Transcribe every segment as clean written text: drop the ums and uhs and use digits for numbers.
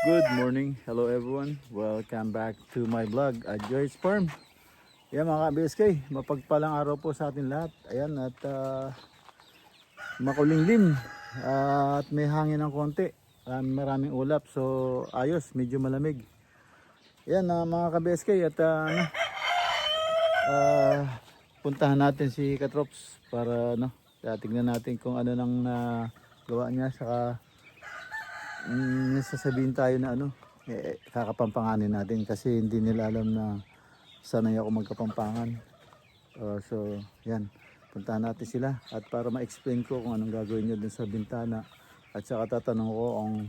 Good morning, hello everyone. Welcome back to my vlog at Joy's Farm. Yan mga ka-BSK, mapagpalang araw po sa atin lahat. Ayan at makulinglim at may hangin ng konti. Maraming ulap so ayos, medyo malamig. Yan mga ka-BSK at puntahan natin si Katrops para tignan natin kung ano nang gawa niya saka sasabihin tayo na kakapampanganin natin kasi hindi nila alam na sanay ako magkapampangan. So yan, puntahan natin sila at para ma-explain ko kung anong gagawin nyo dun sa bintana at saka tatanong ko kung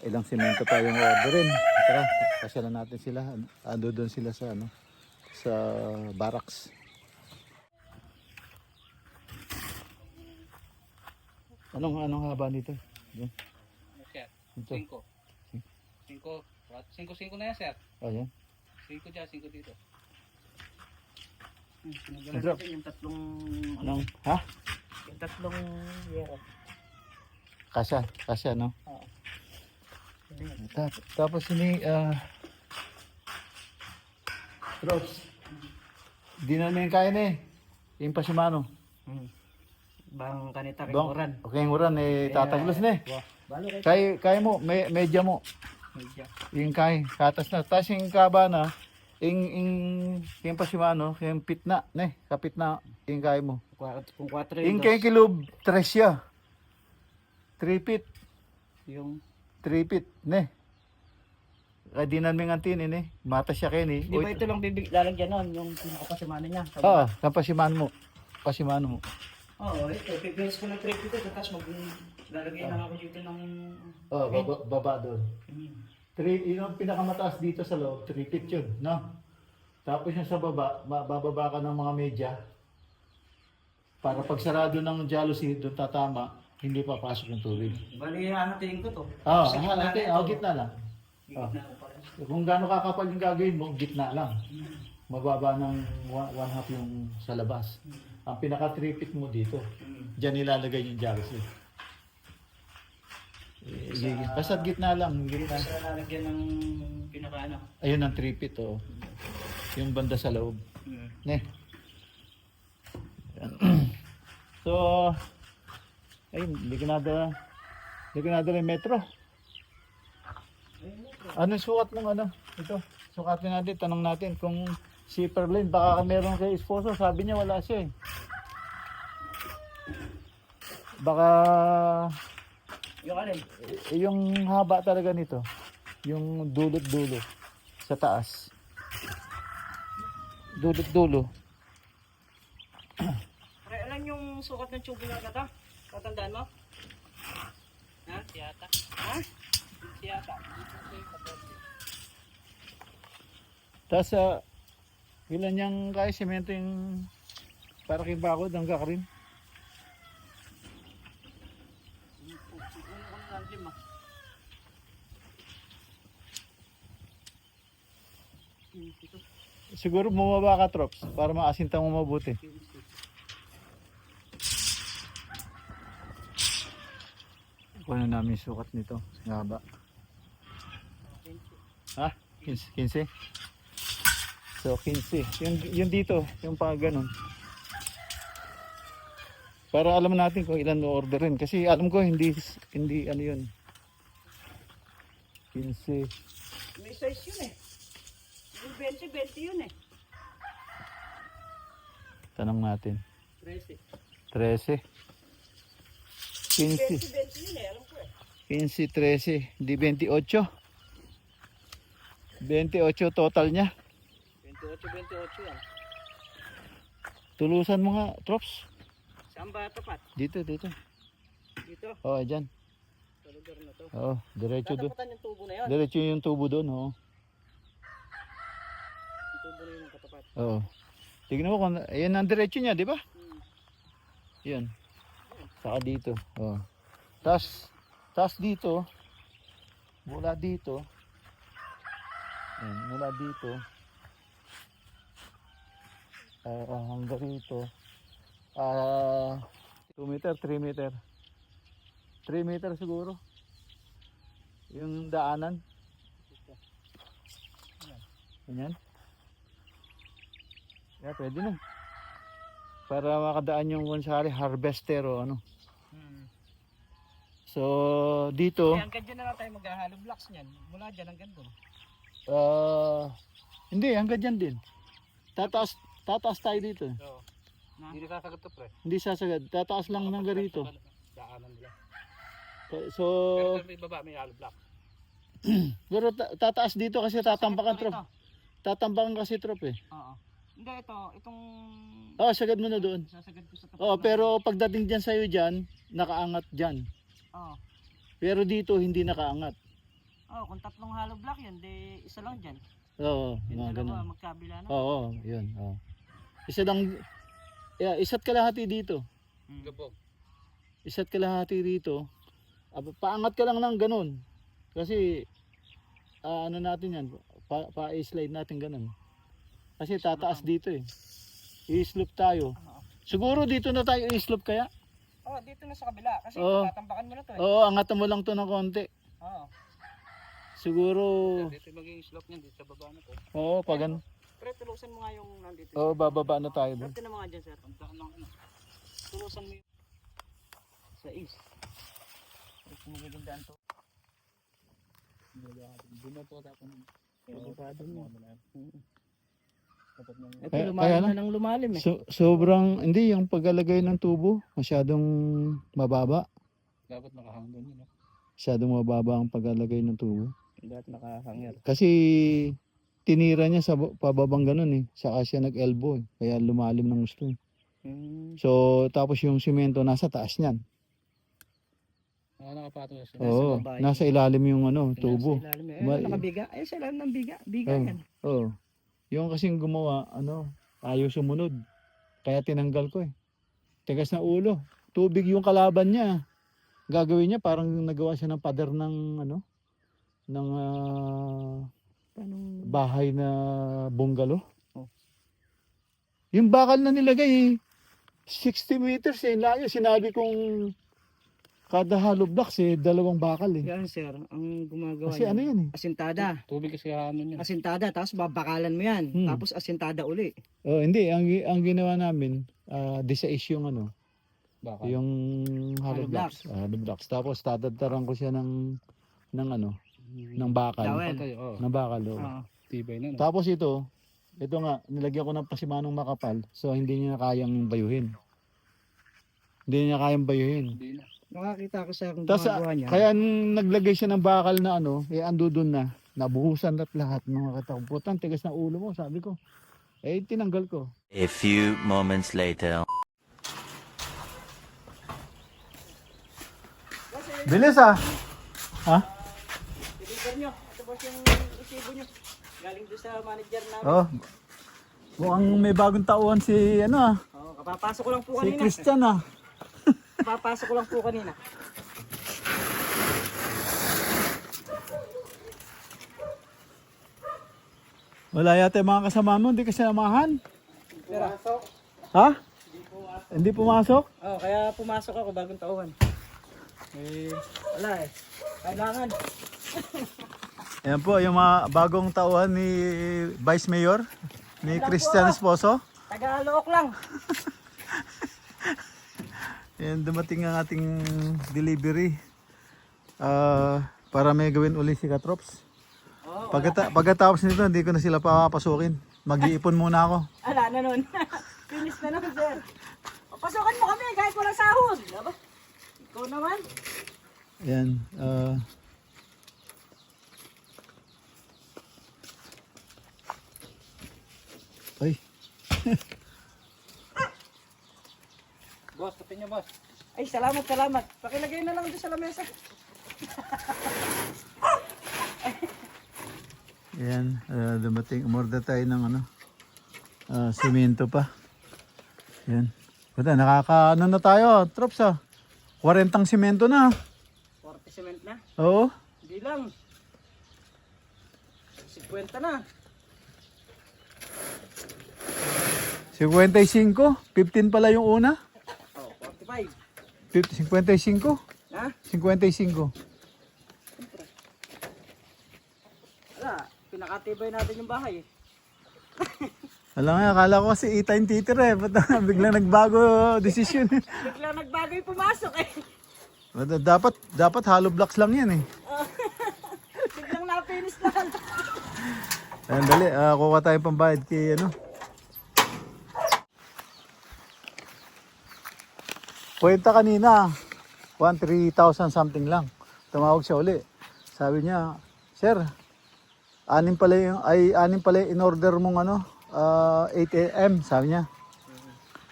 ilang semento pa yung orderin. Tara, pasyalan natin sila. Ando doon sila sa sa barracks. Anong haba nito? Yan. Ito. 5 na yan, sir. Oh, yan. 5 dyan, 5 dito. Drop. Yung tatlong... Anong, ha? Yung tatlong yero. Kasya, no? Oo. Tapos ini, Drops. Di namin kaya na yung pasimano. Bang kanita kay Bang, Uran. okay, yung uran, tataglos na Kaya mo, medya mo. Medya. Yung katas na. Tapos yung kaba na, yung pasimano, yung pitna, kapit na, yung kaya mo. Kung 4 Yung kaya kilob, 3 siya. 3 feet. yung 3 feet, Kaya di namin ngantin, mata siya kayo, di ba ito lang lalagyan nun, yung pinakapasimano niya? Oo, pasimano mo. Oo, ito. Pipilis ko ng 3 feet ito, tapos lalagay lang ako dito ng... Baba doon. 3, yung pinakamataas dito sa loob, 3 feet yun, no? Tapos yung sa baba, bababa ka ng mga media para pag sarado ng jalousie doon tatama, hindi papasok yung tubig. Bali, tingin ko to. Gitna lang. Gitna ko pala. Kung gaano kakapal yung gagawin mo, gitna lang. Mababa ng 1/2 yung sa labas. Ang pinaka 3 feet mo dito. Diyan nilalagay yung jalousie. Basta gitna lang. Gitna. Sa lalagyan ng pinakaano. Ayun ang 3 feet, oh. Yung banda sa loob. So, ayun, hindi ko nadala yung metro. Ano sukat ng ito? Sukatin natin, tanong natin kung si Perlin, baka meron kay esposo, sabi niya wala siya Baka Yung alin? yung haba talaga nito, yung dulot-dulo sa taas. Dulot-dulo. Pre, alam yung sukat ng tubig na kata? Tatandaan mo? Ha? Siyata. Ha? Siyata. Tapos ilan niyang kaya semento yung para kay bakod ang gakarin? Siguro bumaba ka, Trops, para maasinta mo mabuti. Kuha na namin sukat nito. Haba. Ha? 15? So 15. Yung dito, yung pa ganun. Para alam natin kung ilan orderin. Kasi alam ko hindi ano yun. 15. May size yun Yung 20 yun Tanong natin. 13. 13. 15. 20 yun alam ko 15, 13. Di 28. 28 total niya. 28 yan. Tulusan mo nga, Trops. Saan ba tapat? Dito. Dito? Oo, dyan. Sa lugar na to. Oo, diretso doon. Tatapatan yung tubo na yun? Diretso yung tubo doon, oo. Yung tubo na yun ang katapat. Oo. Tignan mo kung, ayan ang diretso niya, di ba? Yan. Saka dito. Oo. Tas dito, mula dito, yan, mula dito, hanggang dito, 2 meter, 3 meter. 3 meter siguro. Yung daanan. Ganyan. Yeah, pwede na. Para makadaan yung kunsari harvester o ano. So, dito, Hanggang dyan na lang tayo mag-hollow blocks niyan. Mula dyan hanggang doon. hindi, hanggang dyan din. Tataas tayo dito. Oo. Hindi sasagot to pre. Hindi sasagad. Tataas lang hanggang rito. Daanan nila. So, Pero may baba, may hollow block. pero tataas dito kasi tatambakan trop. Tatambakan kasi trop eh. Oo. Hindi, itong... Sagad mo na doon. Sasagad ko sa tapat. Pero pagdating dyan sa'yo dyan, nakaangat dyan. Oo. Pero dito hindi nakaangat. Kung tatlong hollow block yan, di isa lang dyan. Oo, Yung mga dalawa, ganun. magkabila na. Oo, yun. Oo. Isa lang, isa't kalahati dito. Gabog. Isa't kalahati dito. Paangat ka lang ng ganun. Kasi, ano natin yan, pa-slide natin ganun. Kasi tataas dito eh. I-slope tayo. Siguro dito na tayo i-slope kaya? Dito na sa kabila. Kasi tatambakan mo na to eh. Oo, angatan mo lang to ng konti. Oo. Siguro, Dito magiging slope niyan, dito sa baba na to. oo, pag ano. Pre, tulusan mo nga yung nandito. Oo, bababa na tayo doon. Dito na mga dyan, sir. Puntaan lang ano. Tulusan mo yung... Sa east. Ay, kung magagandaan to. Doon na po tapos. Ito, Kaya lumalim lang. na ng lumalim eh. Sobrang, hindi, yung paglalagay ng tubo, masyadong mababa. Dapat nakahanggan yun. Masyadong mababa ang paglalagay ng tubo. Dapat nakahangir. Kasi tinira niya sa pababang ganun eh. Saka siya nag-elbow eh. Kaya lumalim ng gusto eh. So, tapos yung simento nasa taas niyan. Nakapatong sa Oo, nasa ilalim yung ano, tubo. Nasa ilalim eh. Nakabiga. Ay, sa ilalim ng biga. Biga Oo. yan. Oo. Yung kasing gumawa, ayaw sumunod. Kaya tinanggal ko eh. Tigas na ulo. Tubig yung kalaban niya. Gagawin niya parang nagawa siya ng pader ng ng bahay na bungalow. Oh. Yung bakal na nilagay 60 meters eh layo. Sinabi kong kada hollow blocks dalawang bakal eh. Yan sir, ang gumagawa Kasi ano yan eh. asintada. Tubig kasi ano niya. Asintada, tapos babakalan mo yan. Tapos asintada uli. Oh, hindi ang ginawa namin 16 yung Baka. yung Hollow hollow blocks. Hollow blocks. Tapos tatadtaran ko siya ng ng bakal. Dawel. Ng bakal. Oh. Oo. Tibay na. No? Tapos ito nga, nilagyan ko ng pasimanong makapal. So hindi niya kayang bayuhin. Hindi niya kayang bayuhin. Hindi na. Nakakita ko sa kung Tapos gumagawa niya. kaya naglagay siya ng bakal na ando doon na. Nabuhusan lahat mga katakutan. Tigas na ulo mo, sabi ko. Tinanggal ko. A few moments later. Bilis ah. Ha? Deliver nyo. Ito boss yung resibo nyo. Galing doon sa manager namin. Oh. Mukhang may bagong tauhan si Kapapasok ko lang po si kanina. Christian ah. Kapapasok ko lang po kanina. Wala yata yung mga kasama mo, hindi ka sinamahan. Pumasok. Ha? Hindi pumasok? Kaya pumasok ako bagong tauhan. Wala eh. Kailangan. Ayan po, yung mga bagong tauhan ni Vice Mayor, ni Christian Esposo. Taga-Look lang. Ayan, dumating ang ating delivery. Para may gawin uli si Katrops. Pagkatapos nito, hindi ko na sila papasukin. Mag-iipon muna ako. Ala na nun. Finish na nun, sir. Pasukan mo kami kahit walang sahod. Diba? Ikaw naman. Ayan. Ay. Boss, tapin niyo boss. Ay, salamat. Pakilagay na lang doon sa lamesa. Ayan. Dumating. Umorder tayo ng simento pa. Ayan. Buta, na tayo. Trops 40 simento na. 40 cement na. Oo. Hindi lang. 50 na. 55. 15 pala yung una. 45. 55. Ha? 55. Wala. Pinakatibay natin yung bahay eh. Alam nga, akala ko kasi itain titira eh. Ba't biglang nagbago desisyon? Bigla nagbago yung pumasok eh. dapat hollow blocks lang yan eh. Biglang napinis lang. Ayan, dali. Kuha tayo pambayad kay ano. Kwenta kanina, 3,000 something lang. Tumawag siya uli. Sabi niya, Sir, anim pala yung in-order mong ano, 8 AM, sabi niya.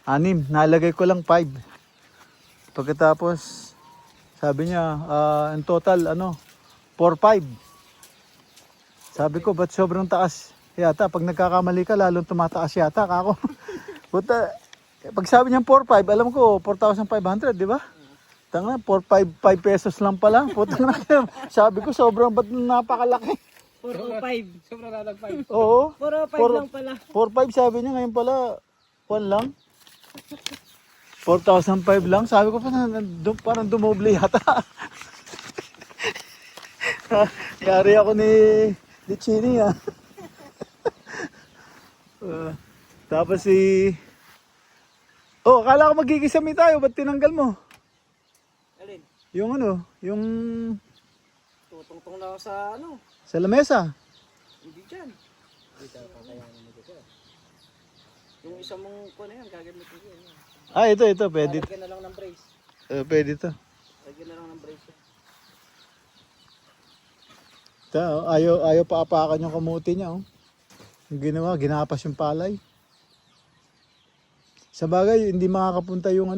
6, nalagay ko lang 5. Pagkatapos, sabi niya, in total, 4-5. Sabi ko, ba't sobrang taas? Yata, pag nagkakamali ka, lalong tumataas yata. Kako. Buta, pag sabi niya 4-5, alam ko, 4,500, di ba? Tanga, 4-5 pesos lang pala. Putang na. Sabi ko, sobrang ba't napakalaki? 405. Sobrang lalagpay. Oo. 405 lang pala. 4-5 sabi niya, ngayon pala, 1 lang. 4,005 lang. Sabi ko, parang dumoble yata. Yari ako ni Chini ah. Tapos akala ko magkikisami tayo. Ba't tinanggal mo? Alin? Yung yung Tutungtong na ako sa sa lamesa. Hindi dyan. Yung isa mong kuha na yan, gagamitin ko yan. Ito, pwede. Lagyan na lang ng brace. Pwede to. Lagyan na lang ng brace yan. Ito, ayaw pa apakan yung kamuti niya, oh. Yung ginawa, ginapas yung palay. Sa bagay, hindi makakapunta yung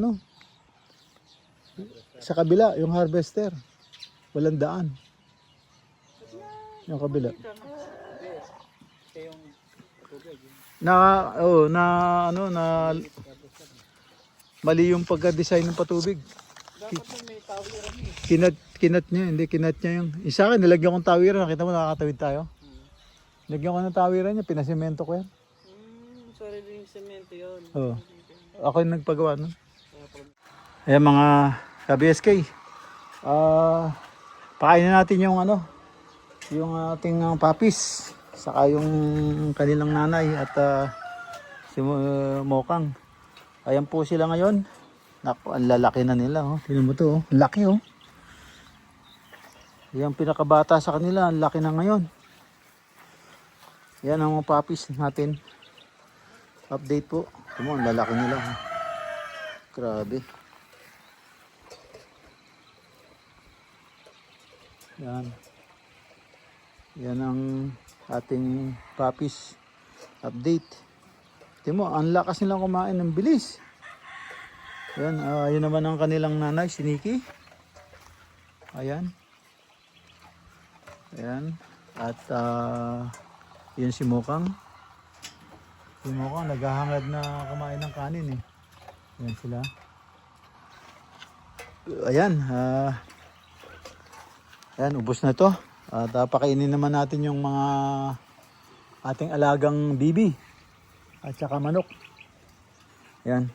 sa kabila, yung harvester. Walang daan. Yung kabila. Mali yung pagka-design ng patubig. Kinat niya yung. Isa akin, nilagyan kong tawiran. Nakita mo, nakakatawid tayo. Nilagyan ko ng tawiran niya, pinasemento ko yan. Sorry din yung semento yun. Oo. Ako yung nagpagawa nun. Ayan mga ka-BSK. Pakainin natin yung yung ating papis. Saka yung kanilang nanay at si Mokang. Ayan po sila ngayon. Naku, ang lalaki na nila. Oh. Tingnan mo to. Oh. Laki oh. Yan pinakabata sa kanila. Ang laki na ngayon. Yan ang mga papis natin. Update po. Tingnan mo, ang lalaki nila. Oh. Grabe. Yan. Yan ang ating papis update. Tingnan mo, ang lakas nilang kumain ng bilis. Yan, yun naman ang kanilang nanay, si Nikki. Ayan. Ayan. At yun si Mokang. Si Mokang naghahangad na kumain ng kanin eh. Ayan sila. Ayan. Ayan, ubos na to. At pakainin naman natin yung mga ating alagang bibi. At saka manok. Ayan.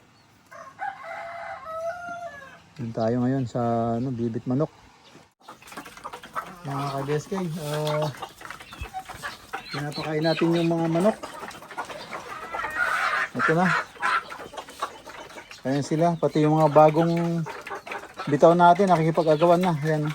Doon tayo ngayon sa bibit manok. Mga ka-BSK, pinapakain natin yung mga manok. Ito na. Ayan sila, pati yung mga bagong bitaw natin, nakikipag-agawan na. Ayan.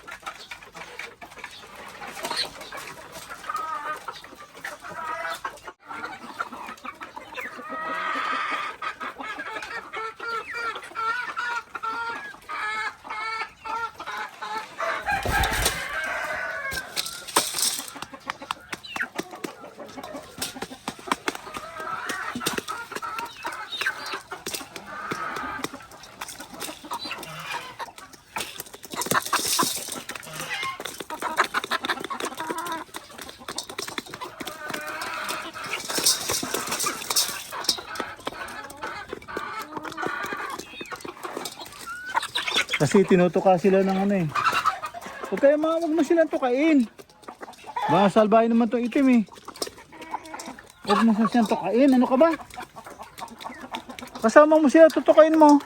Kasi tinutuka sila ng Huwag mo silang tukain. Baka salbahin naman itong itim eh. Huwag mo silang tukain. Ano ka ba? Kasama mo sila, tutukain mo.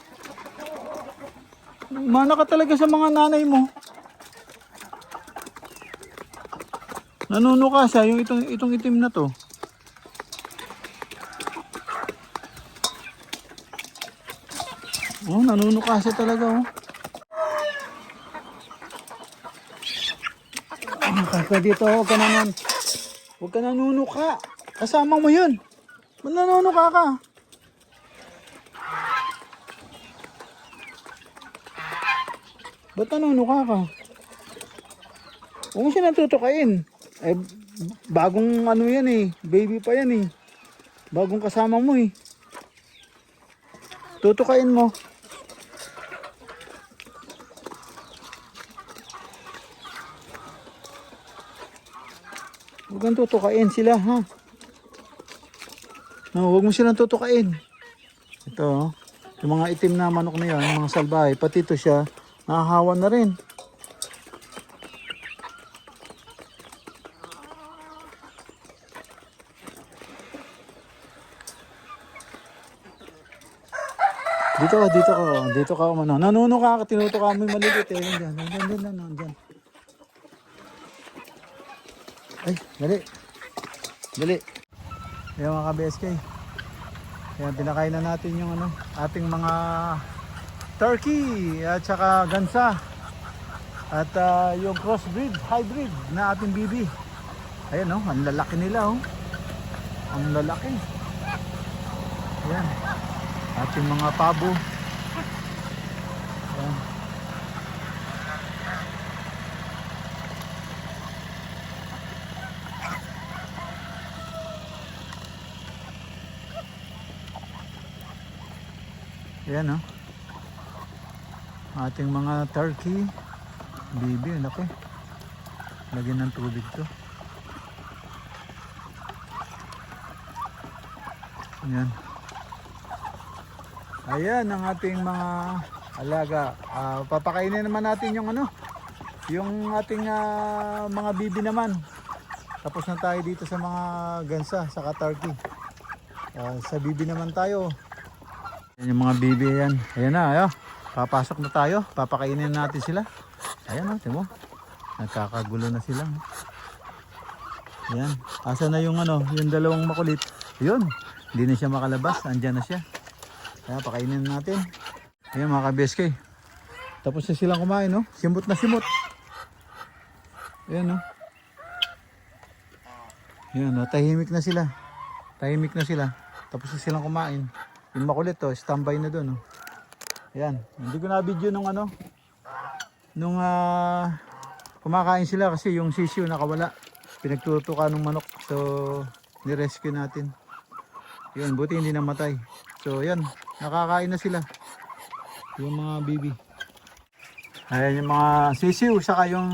Mana ka talaga sa mga nanay mo. Nanunuka siya, yung itong itim na to. Oh, nanunuka siya talaga oh. Kaya dito, huwag ka naman. Huwag ka nanunuka. Kasama mo yun. Nanunuka ka. Ba't nanunuka ka? Huwag mo siya natutukain. Eh, bagong ano yan eh. Baby pa yan eh. Bagong kasama mo eh. Tutukain mo. Huwag kang tutukain sila ha. No, huwag mo silang tutukain. Ito, yung mga itim na manok na yan, mga salbahe, pati ito siya, nahahawa na rin. Dito ka, umano. Nanuno ka, tinutuka mo yung maliliit eh. Diyan. Ay, dali. Ayan mga ka-BSK. Ayan, pinakain na natin yung ano, ating mga turkey at saka gansa. At yung crossbreed, hybrid na ating bibi. Ayan oh, ang lalaki nila oh. Ang lalaki. Ayan. Ating mga pabo. Ayan. Ayan oh. Ating mga turkey. Bibi, laki. Lagyan ng tubig to. Ayan. Ayan ang ating mga alaga. Papakainin naman natin yung ano, yung ating mga bibi naman. Tapos na tayo dito sa mga gansa, saka turkey. Sa bibi naman tayo. Ayan yung mga bibi yan. Ayan na, ayo. Papasok na tayo. Papakainin natin sila. Ayan o, timo. Nagkakagulo na sila. Ayan. Asa na yung ano, yung dalawang makulit. Yun. Hindi na siya makalabas. Andyan na siya. Kaya pakainin natin. Ayan mga ka-BSK. Tapos na silang kumain, no? Simot na simot. Ayan, no? Ayan, no? Tahimik na sila. Tahimik na sila. Tapos na silang kumain. Yung makulit, to, standby na doon, no? Ayan. Hindi ko na video nung ano. Nung kumakain sila kasi yung sisiu nakawala. Pinagtutuka ng manok. So, nirescue natin. Yun, buti hindi namatay. So, yan. Nakakain na sila. Yung mga bibi. Ayan yung mga sisiu. Saka yung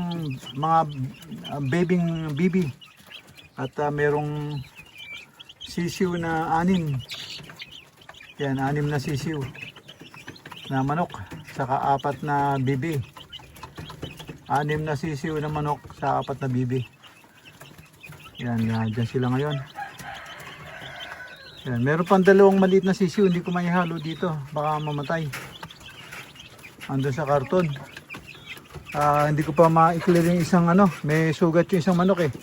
mga babying bibi. At merong sisiu na 6. Yan, 6 na sisiu. Na manok. Saka 4 na bibi. 6 na sisiu na manok. Sa 4 na bibi. Yan, dyan sila ngayon. Yan, meron pang 2 maliit na sisiu, hindi ko maihalo dito, baka mamatay. Andun sa karton. Hindi ko pa ma-clear yung isang ano, may sugat yung isang manok eh.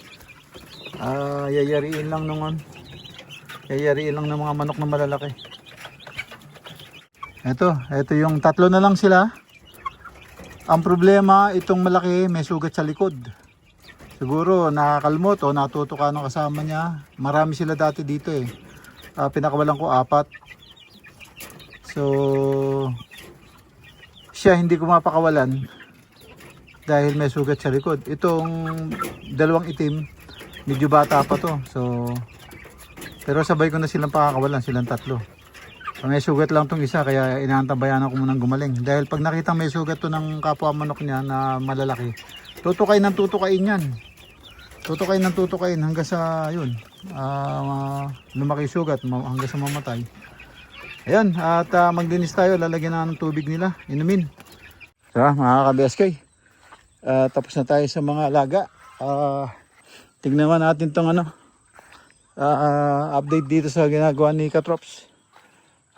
Yayariin lang ng mga manok na malalaki. Ito yung 3 na lang sila. Ang problema, itong malaki may sugat sa likod. Siguro nakakalmot o natutuka ng kasama niya. Marami sila dati dito eh. Pinakawalan ko 4. So siya hindi ko mapakawalan dahil may sugat sa likod. Itong 2 itim medyo bata pa to. So pero sabay ko na silang pakakawalan, silang 3. May sugat lang tong isa kaya inaantabayan ako munang gumaling. Dahil pag nakita may sugat to ng kapwa manok niya na malalaki, tutukain yan. Tutukain hanggang sa yun. Lumaki sugat hanggang sa mamatay. Ayan, at maglinis tayo, lalagyan na ng tubig nila, inumin. So mga ka-BSK, tapos na tayo sa mga alaga. Tignan natin tong ano, update dito sa ginagawa ni Katrops.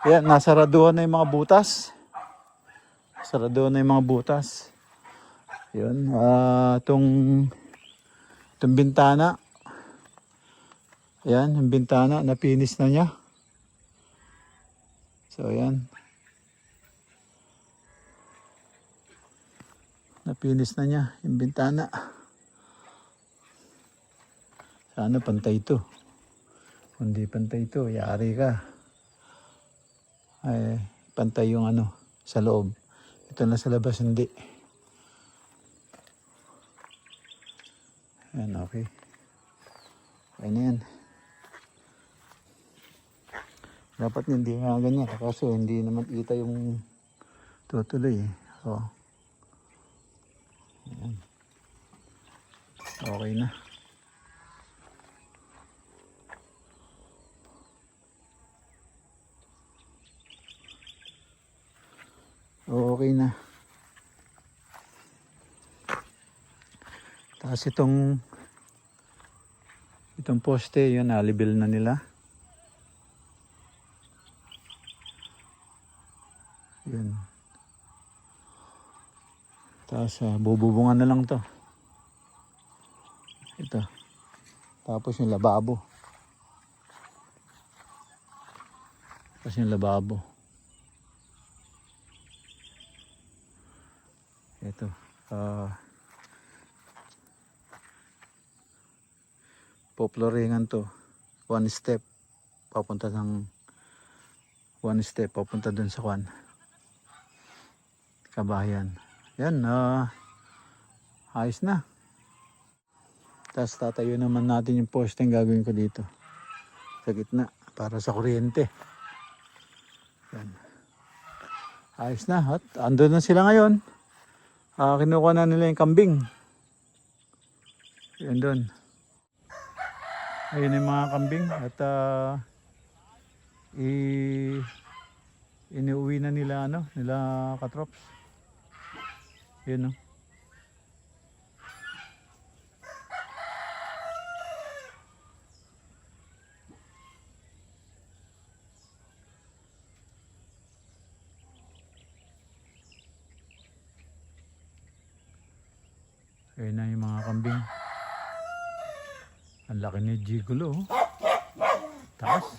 Ayan, nasaraduhan na yung mga butas. Yun, itong bintana. Ayan, yung bintana, napinis na niya. So, ayan. Finish na niya yung bintana. Sana pantay ito. Kung di pantay ito, yari ka. Ay, pantay yung ano, sa loob. Ito na sa labas, hindi. Ayan, okay. Okay na yan. Dapat hindi nga ganyan. Kaso hindi naman kita yung tutuloy. So, ayan. Okay na. Okay na. Tapos itong poste, yun, nalibil na nila. Yun. Tapos bububungan na lang to. Ito. Tapos yung lababo. Tapos yung lababo. Ito. Poploringan to. One step papunta dun sa kwan. Kabahayan. Yan. Ayos na. Tapos tatayo naman natin yung poste yung gagawin ko dito. Sa gitna. Para sa kuryente. Yan. Ayos na. At andun na sila ngayon. Kinukuha na nila yung kambing. Yan doon. Ayun yung mga kambing. At iniuwi na nila nila katrops. Yun, no. Ayun na yung mga kambing. Ang laki ni Gigolo. Taas.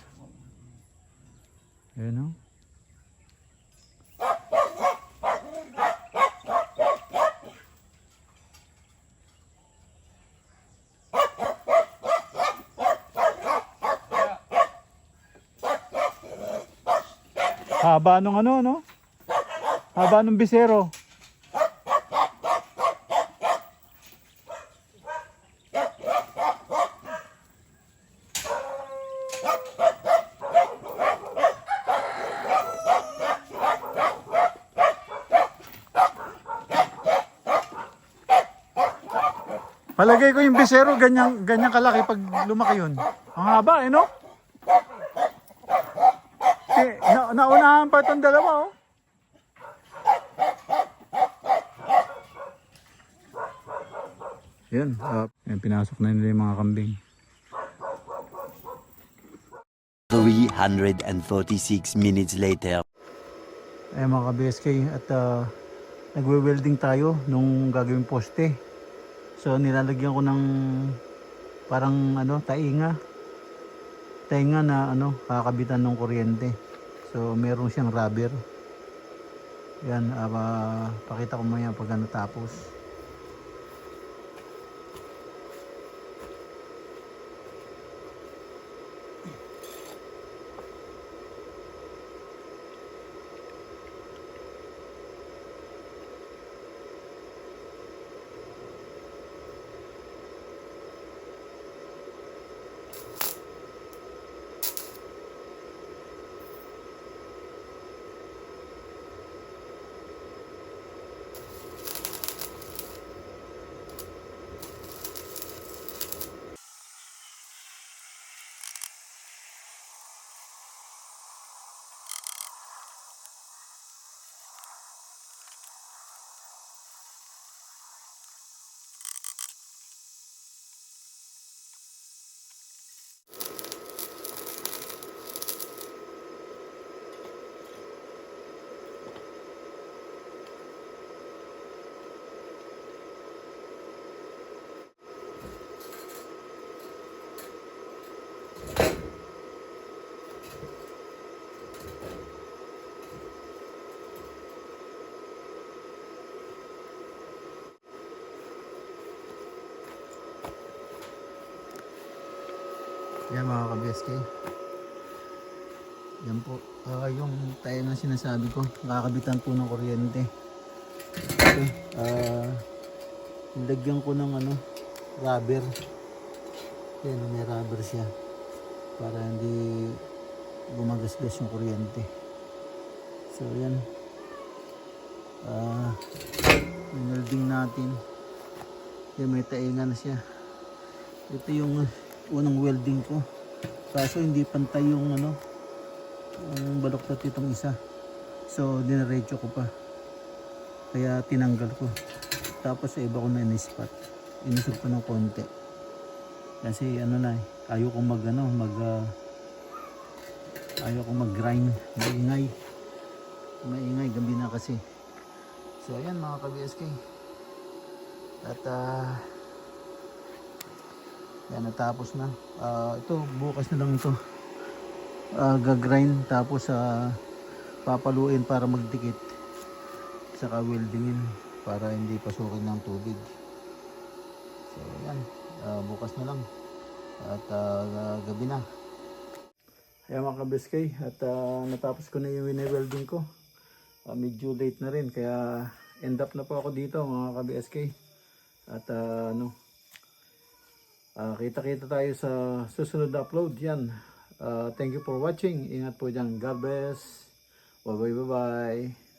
Ayun, no. Haba nung no? Haba nung bisero. Palagay ko yung bisero ganyan kalaki pag lumaki yun. Ang haba no? Naunahan pa itong dalawa Yan, pinasok na nila yung mga kambing. 346 minutes later. Ay mga ka-BSK, at nagwe-welding tayo nung gagawing poste. So nilalagyan ko ng parang tainga na kakabitan ng kuryente. So meron siyang rubber. Yan, pakita ko maya pag natapos. Yan mga ka-BSK. Yan po. Yung tayo na sinasabi ko. Nakakabitan po ng kuryente. Okay. Nilagyan ko ng rubber. Yan, may rubber siya. Para hindi gumagasgas yung kuryente. So yan. Minalding natin. Yan, may tainga na siya. Ito yung unang welding ko. Kaso hindi pantay yung yung baloktot itong isa. So dinaretso ko pa. Kaya tinanggal ko. Tapos sa iba ko na in-spot. Inusog ko ng konti. Kasi ayaw ko ayaw ko mag-grind. Maingay gabi na kasi. So ayan mga ka-BSK. At yan, natapos na. Ito bukas na lang ito. Gagrind tapos papaluin para magdikit. Saka weldingin para hindi pasukin ng tubig. So yan, bukas na lang. At gabi na. Ayan mga ka-BSK. At natapos ko na yung wine-welding ko. Medyo late na rin kaya end up na po ako dito mga ka-BSK. At kita-kita tayo sa susunod na upload. Yan. Thank you for watching. Ingat po dyan. God bless. Bye bye.